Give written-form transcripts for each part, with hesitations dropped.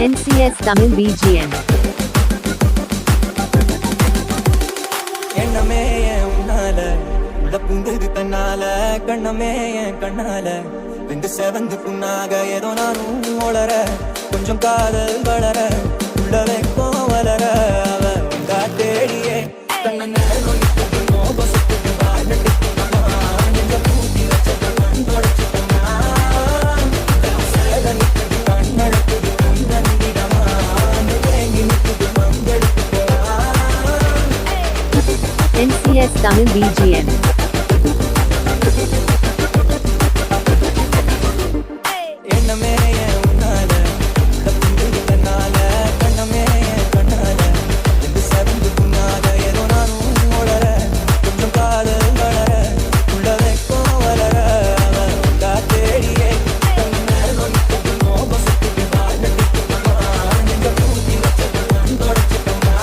NCS Tamil BGM. எண்ணமே என் உன்னால உள்ள புந்தது தன்னால கண்ணமே என் கண்ணால வெந்து செவந்து புண்ணாக ஏதோ நானும் ஒளர கொஞ்சம் காதல் வளர உள்ள வைக்கும் வளர அவ உங்கா தேடியே கண்ண நேரம் மோபசுக்கு வாழ்ந்துட்டு NCS Tamil BGM. எண்ணமே என் உன்னால உள்ள புந்தது தன்னால கண்ணமே என் கண்ணால வெந்து செவந்து புண்ணாக ஏதோ நானும் ஒளர கொஞ்சம் காதல் வளர உள்ள வைக்கும் வளர அவ உங்கா தேடியே கண்ண நேரம் மோபசுக்கு வாழ்ந்துட்டு நெஞ்ச பூட்டி வச்சது கண் தொடச்சிட்டமா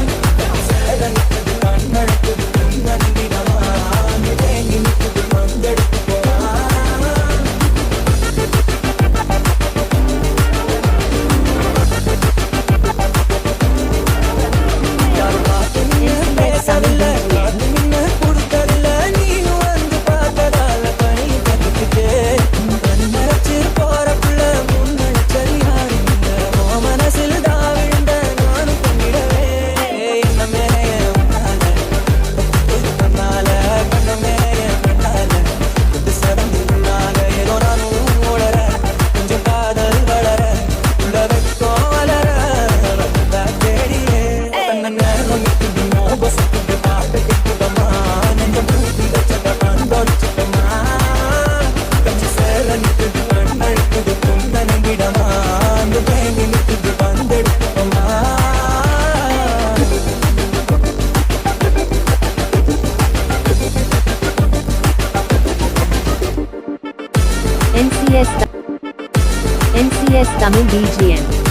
கண்ணடுக்குது கண்ணடிடமா தேங்கி நிற்குது வந்தெடுத்து போவா NCS Tamil BGM.